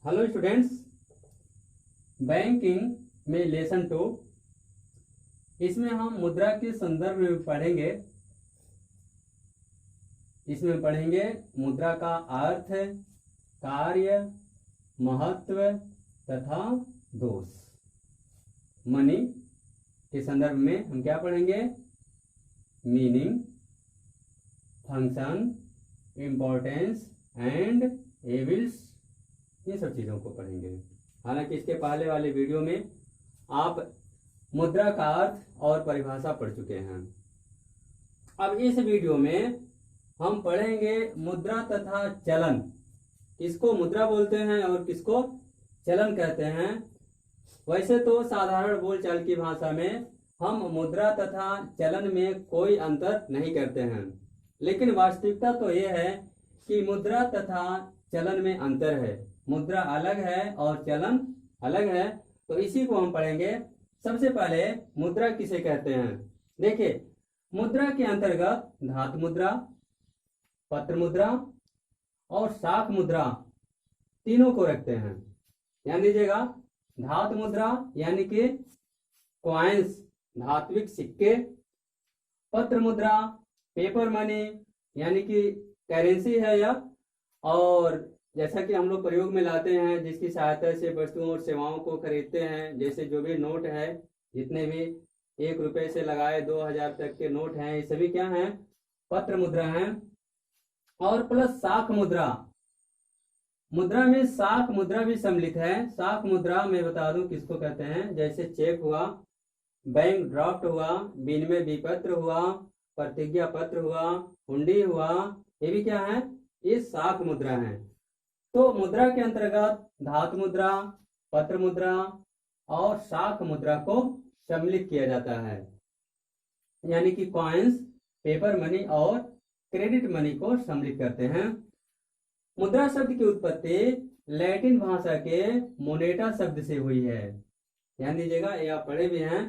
Hello students, banking में lesson 2 इसमें हम मुद्रा के संदर्भ में पढ़ेंगे। इसमें पढ़ेंगे मुद्रा का अर्थ, कार्य, महत्व तथा दोष। मनी के संदर्भ में हम क्या पढ़ेंगे? Meaning, function, importance and evils, ये सब चीज़ों को पढ़ेंगे। हालांकि इसके पहले वाले वीडियो में आप मुद्रा का अर्थ और परिभाषा पढ़ चुके हैं। अब इस वीडियो में हम पढ़ेंगे मुद्रा तथा चलन। किसको मुद्रा बोलते हैं और किसको चलन कहते हैं। वैसे तो साधारण बोलचाल की भाषा में हम मुद्रा तथा चलन में कोई अंतर नहीं करते हैं, लेकिन वास्तविकता तो यह है कि मुद्रा तथा चलन में अंतर है। मुद्रा अलग है और चलन अलग है, तो इसी को हम पढ़ेंगे। सबसे पहले मुद्रा किसे कहते हैं? देखिए, मुद्रा के अंतर्गत धातु मुद्रा, पत्र मुद्रा और शाख मुद्रा तीनों को रखते हैं। ध्यान दीजिएगा, धातु मुद्रा यानी कि कॉइन्स, धात्विक सिक्के, पत्र मुद्रा पेपर मनी यानी कि करेंसी है यह, और जैसा कि हम लोग प्रयोग में लाते हैं, जिसकी सहायता से वस्तुओं और सेवाओं को खरीदते हैं, जैसे जो भी नोट है, जितने भी 1 रुपए से लगाए 2000 तक के नोट हैं, ये सभी क्या हैं? पत्र मुद्रा हैं। और प्लस शाख मुद्रा, मुद्रा में शाख मुद्रा भी सम्मिलित है। शाख मुद्रा मैं बता दूं किसको कहते हैं। जैसे चेक हुआ, बैंक ड्राफ्ट हुआ, विनिमय विपत्र हुआ, प्रतिज्ञा पत्र हुआ, हुंडी हुआ, ये भी क्या है? ये शाख मुद्रा है। तो मुद्रा के अंतर्गत धातु मुद्रा, पत्र मुद्रा और शाख मुद्रा को सम्मिलित किया जाता है, यानी कि कॉइन्स, पेपर मनी और क्रेडिट मनी को सम्मिलित करते हैं। मुद्रा शब्द की उत्पत्ति लैटिन भाषा के मोनेटा शब्द से हुई है। ध्यान दीजिएगा, ये आप पढ़े भी हैं।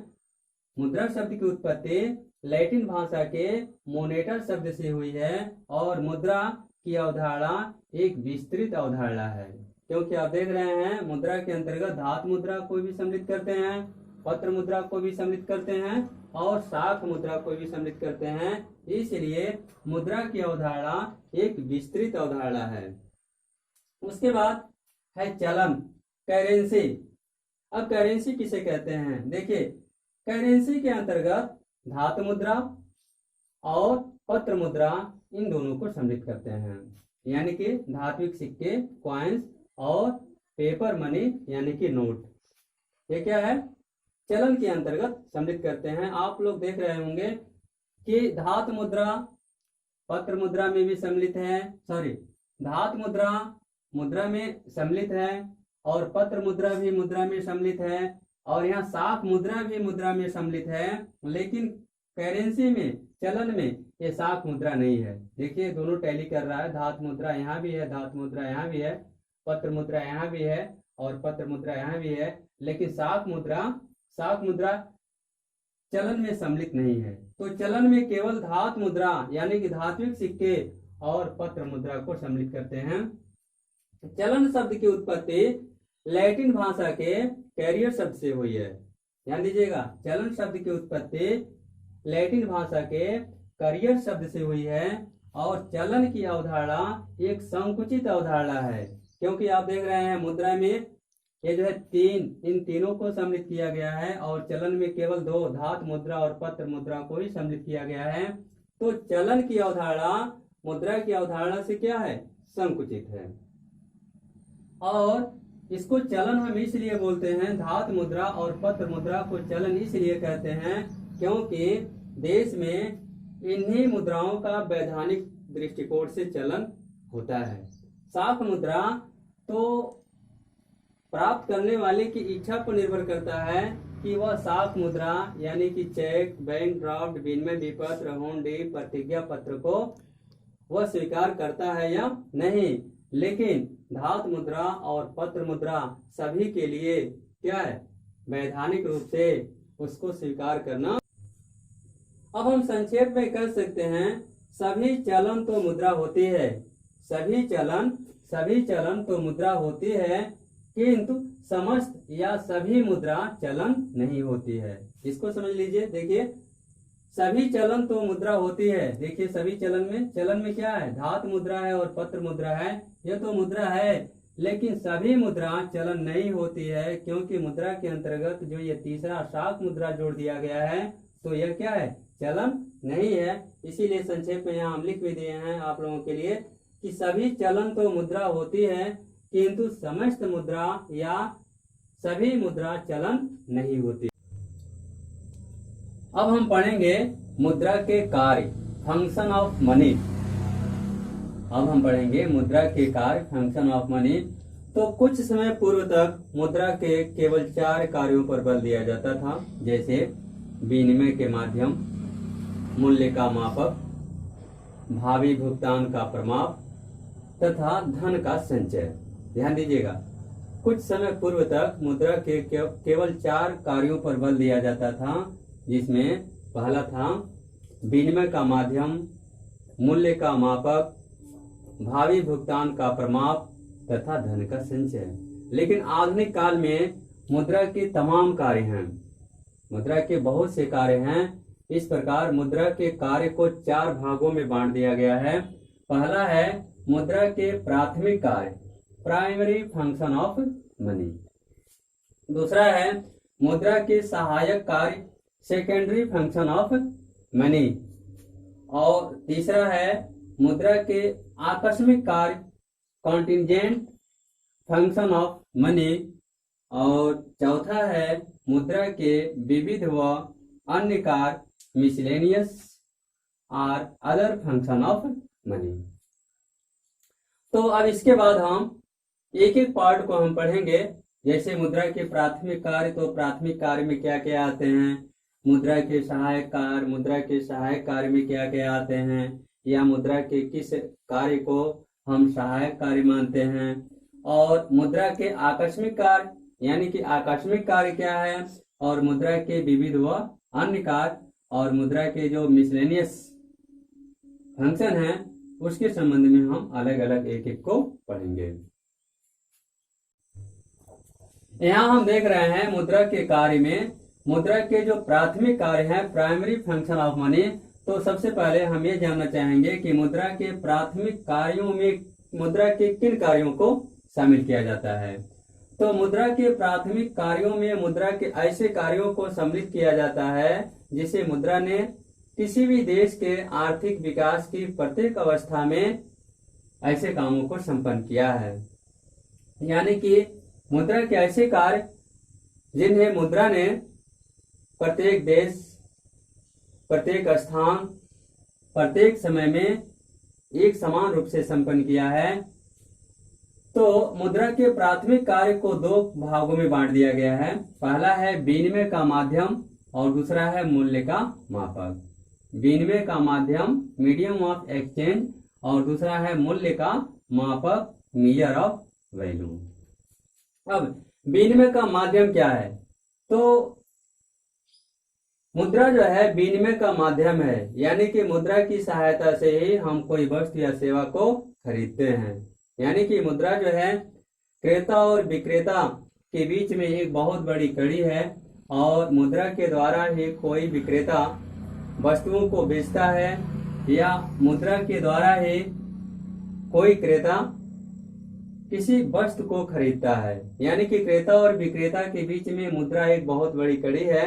मुद्रा शब्द की उत्पत्ति लैटिन भाषा के मोनेटा शब्द से हुई है, और मुद्रा की अवधारणा एक विस्तृत अवधारणा है, क्योंकि आप देख रहे हैं मुद्रा के अंतर्गत धातु मुद्रा को भी सम्मिलित करते हैं, पत्र मुद्रा को भी सम्मिलित करते हैं और शाख मुद्रा को भी सम्मिलित करते हैं। इसलिए मुद्रा की अवधारणा एक विस्तृत अवधारणा है। उसके बाद है चलन, करेंसी। अब करेंसी किसे कहते हैं? देखिए, करेंसी के अंतर्गत धातु मुद्रा और पत्र मुद्रा इन दोनों को सम्मिलित करते हैं, यानी कि धात्विक सिक्के, कॉइन्स और पेपर मनी यानी कि नोट, ये क्या है? चलन के अंतर्गत सम्मिलित करते हैं। आप लोग देख रहे होंगे कि धातु मुद्रा पत्र मुद्रा में भी सम्मिलित है, धातु मुद्रा मुद्रा में सम्मिलित है, और पत्र मुद्रा भी मुद्रा में सम्मिलित है, और यहाँ शाख मुद्रा भी मुद्रा में सम्मिलित है। लेकिन करेंसी में, चलन में ये शाख मुद्रा नहीं है। देखिए, दोनों टैली कर रहा है। धातु मुद्रा यहाँ भी है, धातु मुद्रा यहाँ भी है, पत्र मुद्रा यहाँ भी है और पत्र मुद्रा यहाँ भी है, लेकिन शाख मुद्रा चलन में सम्मिलित नहीं है। तो चलन में केवल धातु मुद्रा यानी कि धात्विक सिक्के और पत्र मुद्रा को सम्मिलित करते हैं। चलन शब्द की उत्पत्ति लैटिन भाषा के कैरियर शब्द से हुई है। ध्यान दीजिएगा, चलन शब्द की उत्पत्ति लैटिन भाषा के करियर शब्द से हुई है, और चलन की अवधारणा एक संकुचित अवधारणा है, क्योंकि आप देख रहे हैं मुद्रा में ये जो है इन तीनों को सम्मिलित किया गया है, और चलन में केवल 2 धातु मुद्रा और पत्र मुद्रा को ही सम्मिलित किया गया है। तो चलन की अवधारणा मुद्रा की अवधारणा से क्या है? संकुचित है। और इसको चलन हम इसलिए बोलते हैं, धातु मुद्रा और पत्र मुद्रा को चलन इसलिए कहते हैं क्योंकि देश में इन्हीं मुद्राओं का वैधानिक दृष्टिकोण से चलन होता है। शाख मुद्रा तो प्राप्त करने वाले की इच्छा पर निर्भर करता है कि वह शाख मुद्रा यानी कि चेक, बैंक ड्राफ्ट, विनिमय विपत्र, हुंडी, प्रतिज्ञा पत्र को वह स्वीकार करता है या नहीं। लेकिन धातु मुद्रा और पत्र मुद्रा सभी के लिए क्या है? वैधानिक रूप से उसको स्वीकार करना। अब हम संक्षेप में कह सकते हैं, सभी चलन तो मुद्रा होती है, सभी चलन तो मुद्रा होती है, किंतु समस्त या सभी मुद्रा चलन नहीं होती है। इसको समझ लीजिए। देखिए सभी चलन तो मुद्रा होती है। देखिए सभी चलन में क्या है, धातु मुद्रा है और पत्र मुद्रा है, यह तो मुद्रा है, लेकिन सभी मुद्रा चलन नहीं होती है, क्योंकि मुद्रा के अंतर्गत जो ये तीसरा शाक मुद्रा जोड़ दिया गया है, तो यह क्या है, चलन नहीं है। इसीलिए संक्षेप में यहाँ हम लिख भी दिए हैं आप लोगों के लिए कि सभी चलन तो मुद्रा होती है, किंतु समस्त मुद्रा या सभी मुद्रा चलन नहीं होती। अब हम पढ़ेंगे मुद्रा के कार्य, फंक्शन ऑफ मनी। अब हम पढ़ेंगे मुद्रा के कार्य, फंक्शन ऑफ मनी। तो कुछ समय पूर्व तक मुद्रा के केवल 4 कार्यों पर बल दिया जाता था, जैसे विनिमय के माध्यम, मूल्य का मापक, भावी भुगतान का प्रमाप तथा धन का संचय। ध्यान दीजिएगा, कुछ समय पूर्व तक मुद्रा के केवल 4 कार्यों पर बल दिया जाता था, जिसमें पहला था विनिमय का माध्यम, मूल्य का मापक, भावी भुगतान का प्रमाप तथा धन का संचय। लेकिन आधुनिक काल में मुद्रा के तमाम कार्य हैं, मुद्रा के बहुत से कार्य हैं। इस प्रकार मुद्रा के कार्य को 4 भागों में बांट दिया गया है। पहला है मुद्रा के प्राथमिक कार्य, प्राइमरी फंक्शन ऑफ मनी। दूसरा है मुद्रा के सहायक कार्य, सेकेंडरी फंक्शन ऑफ मनी। और तीसरा है मुद्रा के आकस्मिक कार्य, कॉन्टिंजेंट फंक्शन ऑफ मनी। और चौथा है मुद्रा के विविध व अन्य कार्य, मिसलेनियस और अदर फंक्शन ऑफ मनी। तो अब इसके बाद हम एक एक पार्ट को हम पढ़ेंगे। जैसे मुद्रा के प्राथमिक कार्य, तो प्राथमिक कार्य में क्या क्या आते हैं, मुद्रा के सहायक कार्य, मुद्रा के सहायक कार्य में क्या क्या आते हैं, या मुद्रा के किस कार्य को हम सहायक कार्य मानते हैं। और मुद्रा के आकस्मिक कार्य, यानी कि आकस्मिक कार्य क्या है, और मुद्रा के विविध व अन्य कार्य, और मुद्रा के जो मिसलेनियस फंक्शन है उसके संबंध में हम अलग अलग एक एक को पढ़ेंगे। यहाँ हम देख रहे हैं मुद्रा के कार्य में मुद्रा के जो प्राथमिक कार्य हैं, प्राइमरी फंक्शन ऑफ मनी। तो सबसे पहले हम ये जानना चाहेंगे कि मुद्रा के प्राथमिक कार्यों में मुद्रा के किन कार्यों को शामिल किया जाता है। तो मुद्रा के प्राथमिक कार्यों में मुद्रा के ऐसे कार्यों को सम्मिलित किया जाता है जिसे मुद्रा ने किसी भी देश के आर्थिक विकास की प्रत्येक अवस्था में ऐसे कामों को संपन्न किया है। यानी कि मुद्रा के ऐसे कार्य जिन्हें मुद्रा ने प्रत्येक देश, प्रत्येक स्थान, प्रत्येक समय में एक समान रूप से संपन्न किया है। तो मुद्रा के प्राथमिक कार्य को 2 भागों में बांट दिया गया है। पहला है विनिमय का माध्यम और दूसरा है मूल्य का मापक। विनिमय का माध्यम, मीडियम ऑफ एक्सचेंज, और दूसरा है मूल्य का मापक, मेजर ऑफ वैल्यू। अब विनिमय का माध्यम क्या है, तो मुद्रा जो है विनिमय का माध्यम है, यानी कि मुद्रा की सहायता से ही हम कोई वस्तु या सेवा को खरीदते हैं। यानी कि मुद्रा जो है क्रेता और विक्रेता के बीच में एक बहुत बड़ी कड़ी है, और मुद्रा के द्वारा ही कोई विक्रेता वस्तुओं को बेचता है, या मुद्रा के द्वारा ही कोई क्रेता किसी वस्तु को खरीदता है। यानी कि क्रेता और विक्रेता के बीच में मुद्रा एक बहुत बड़ी कड़ी है,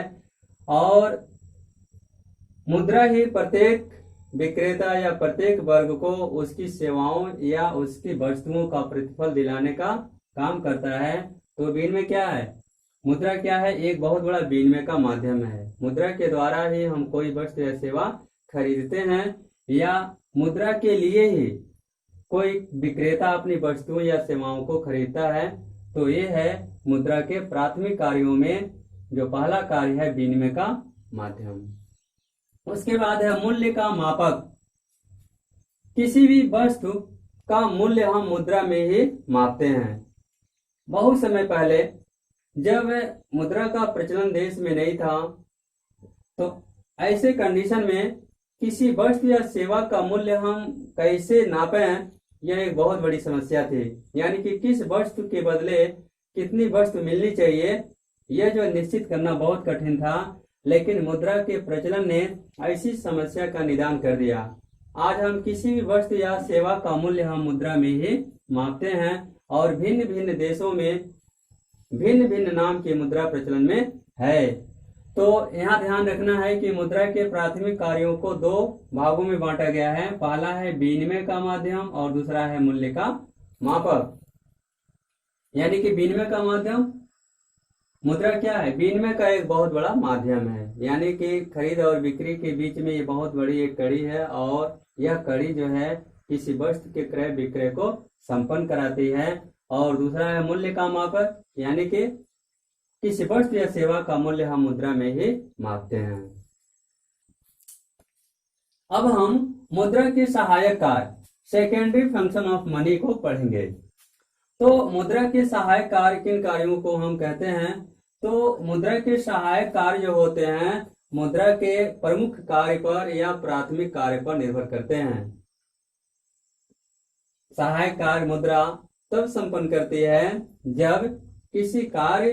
और मुद्रा ही प्रत्येक विक्रेता या प्रत्येक वर्ग को उसकी सेवाओं या उसकी वस्तुओं का प्रतिफल दिलाने का काम करता है। तो विनिमय क्या है, मुद्रा क्या है, एक बहुत बड़ा विनिमय का माध्यम है। मुद्रा के द्वारा ही हम कोई वस्तु या सेवा खरीदते हैं, या मुद्रा के लिए ही कोई विक्रेता अपनी वस्तुओं या सेवाओं को खरीदता है। तो ये है मुद्रा के प्राथमिक कार्यों में जो पहला कार्य है विनिमय का माध्यम। उसके बाद है मूल्य का मापक। किसी भी वस्तु का मूल्य हम मुद्रा में ही मापते हैं। बहुत समय पहले जब मुद्रा का प्रचलन देश में नहीं था, तो ऐसे कंडीशन में किसी वस्तु या सेवा का मूल्य हम कैसे नापें, यह एक बहुत बड़ी समस्या थी। यानी कि किस वस्तु के बदले कितनी वस्तु मिलनी चाहिए, यह जो निश्चित करना बहुत कठिन था, लेकिन मुद्रा के प्रचलन ने ऐसी समस्या का निदान कर दिया। आज हम किसी भी वस्तु या सेवा का मूल्य हम मुद्रा में ही मापते हैं और भिन्न भिन्न देशों में भिन्न भिन्न नाम की मुद्रा प्रचलन में है। तो यहाँ ध्यान रखना है कि मुद्रा के प्राथमिक कार्यों को दो भागों में बांटा गया है। पहला है विनिमय का माध्यम और दूसरा है मूल्य का मापक। यानी कि विनिमय का माध्यम, मुद्रा क्या है? विनिमय का एक बहुत बड़ा माध्यम है, यानी कि खरीद और बिक्री के बीच में ये बहुत बड़ी एक कड़ी है और यह कड़ी जो है किसी वस्तु के क्रय विक्रय को संपन्न कराती है। और दूसरा है मूल्य का मापक, यानी कि किसी वस्तु या सेवा का मूल्य हम मुद्रा में ही मापते हैं। अब हम मुद्रा के सहायक कार्य, सेकेंडरी फंक्शन ऑफ मनी को पढ़ेंगे। तो मुद्रा के सहायक कार्य किन कार्यों को हम कहते हैं? तो मुद्रा के सहायक कार्य जो होते हैं मुद्रा के प्रमुख कार्य पर या प्राथमिक कार्य पर निर्भर करते हैं। सहायक कार्य मुद्रा तब संपन्न करती है जब किसी कार्य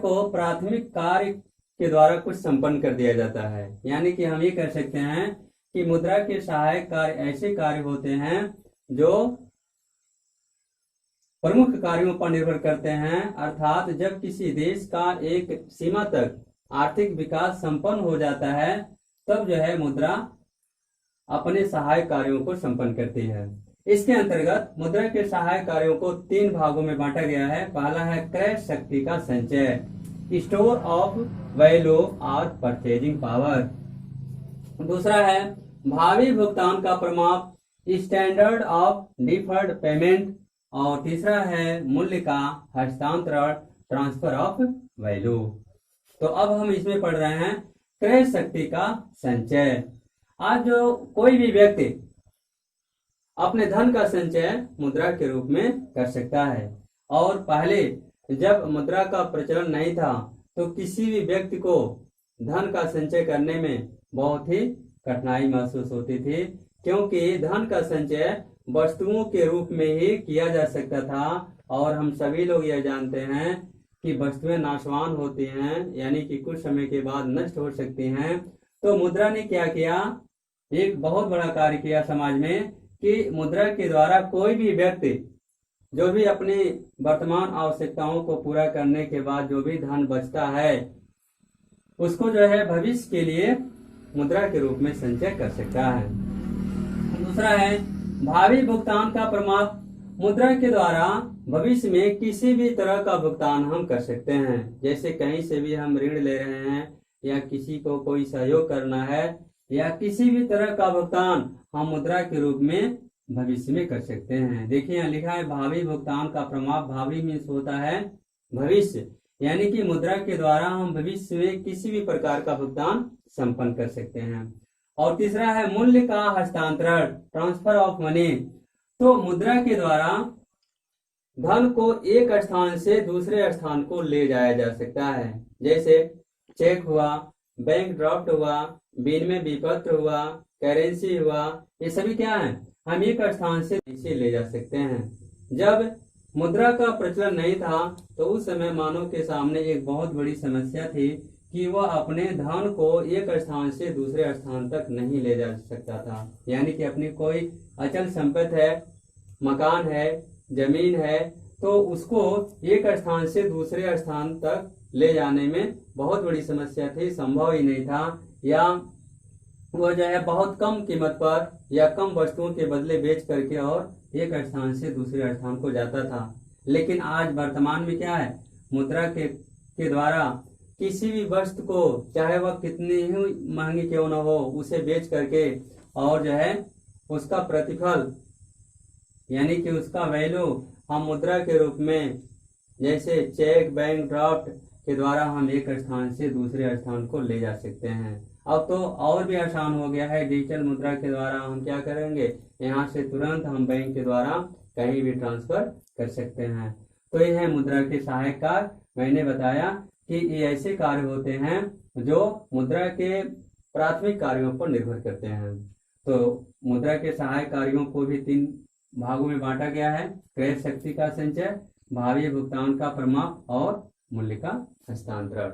को प्राथमिक कार्य के द्वारा कुछ संपन्न कर दिया जाता है। यानी कि हम ये कह सकते हैं कि मुद्रा के सहायक कार्य ऐसे कार्य होते हैं जो प्रमुख कार्यों पर निर्भर करते हैं। अर्थात जब किसी देश का एक सीमा तक आर्थिक विकास संपन्न हो जाता है तब जो है मुद्रा अपने सहायक कार्यों को संपन्न करती है। इसके अंतर्गत मुद्रा के सहायक कार्यों को तीन भागों में बांटा गया है। पहला है क्रय शक्ति का संचय, स्टोर ऑफ वैल्यू और परचेजिंग पावर। दूसरा है भावी भुगतान का प्रमाप, स्टैंडर्ड ऑफ डिफर्ड पेमेंट। और तीसरा है मूल्य का हस्तांतरण, ट्रांसफर ऑफ वैल्यू। तो अब हम इसमें पढ़ रहे हैं क्रय शक्ति का संचय। आज जो कोई भी व्यक्ति अपने धन का संचय मुद्रा के रूप में कर सकता है। और पहले जब मुद्रा का प्रचलन नहीं था तो किसी भी व्यक्ति को धन का संचय करने में बहुत ही कठिनाई महसूस होती थी, क्योंकि धन का संचय वस्तुओं के रूप में ही किया जा सकता था। और हम सभी लोग यह जानते हैं कि वस्तुएं नाशवान होती हैं, यानी कि कुछ समय के बाद नष्ट हो सकती हैं। तो मुद्रा ने क्या किया? एक बहुत बड़ा कार्य किया समाज में कि मुद्रा के द्वारा कोई भी व्यक्ति जो भी अपनी वर्तमान आवश्यकताओं को पूरा करने के बाद जो भी धन बचता है उसको जो है भविष्य के लिए मुद्रा के रूप में संचय कर सकता है। दूसरा है भावी भुगतान का प्रमाप। मुद्रा के द्वारा भविष्य में किसी भी तरह का भुगतान हम कर सकते हैं। जैसे कहीं से भी हम ऋण ले रहे हैं या किसी को कोई सहयोग करना है या किसी भी तरह का भुगतान हम मुद्रा के रूप में भविष्य में कर सकते हैं। देखिए यहाँ लिखा है भावी भुगतान का प्रमाप। भावी मीन्स होता है भविष्य, यानी कि मुद्रा के द्वारा हम भविष्य में किसी भी प्रकार का भुगतान संपन्न कर सकते हैं। और तीसरा है मूल्य का हस्तांतरण, ट्रांसफर ऑफ मनी। तो मुद्रा के द्वारा धन को एक स्थान से दूसरे स्थान को ले जाया जा सकता है। जैसे चेक हुआ, बैंक ड्राफ्ट हुआ, विनिमय विपत्र हुआ, करेंसी हुआ, ये सभी क्या है? हम एक स्थान से इसे ले जा सकते हैं। जब मुद्रा का प्रचलन नहीं था तो उस समय मानव के सामने एक बहुत बड़ी समस्या थी कि वह अपने धन को एक स्थान से दूसरे स्थान तक नहीं ले जा सकता था। यानी कि अपनी कोई अचल संपत्ति है, मकान है, जमीन है, तो उसको एक स्थान से दूसरे स्थान तक ले जाने में बहुत बड़ी समस्या थी, संभव ही नहीं था। या वो जो है बहुत कम कीमत पर या कम वस्तुओं के बदले बेच करके और एक स्थान से दूसरे स्थान को जाता था। लेकिन आज वर्तमान में क्या है? मुद्रा के द्वारा किसी भी वस्तु को, चाहे वह कितनी ही महंगी क्यों न हो, उसे बेच करके और जो है उसका प्रतिफल यानी कि उसका वैल्यू हम मुद्रा के रूप में, जैसे चेक, बैंक ड्राफ्ट के द्वारा हम एक स्थान से दूसरे स्थान को ले जा सकते हैं। अब तो और भी आसान हो गया है। डिजिटल मुद्रा के द्वारा हम क्या करेंगे? यहाँ से तुरंत हम बैंक के द्वारा कहीं भी ट्रांसफर कर सकते हैं। तो ये है मुद्रा के सहायक कार्य। मैंने बताया कि ये ऐसे कार्य होते हैं जो मुद्रा के प्राथमिक कार्यों पर निर्भर करते हैं। तो मुद्रा के सहायक कार्यों को भी तीन भागों में बांटा गया है। क्रय शक्ति का संचय, भावी भुगतान का प्रमाप और मूल्य का हस्तांतरण।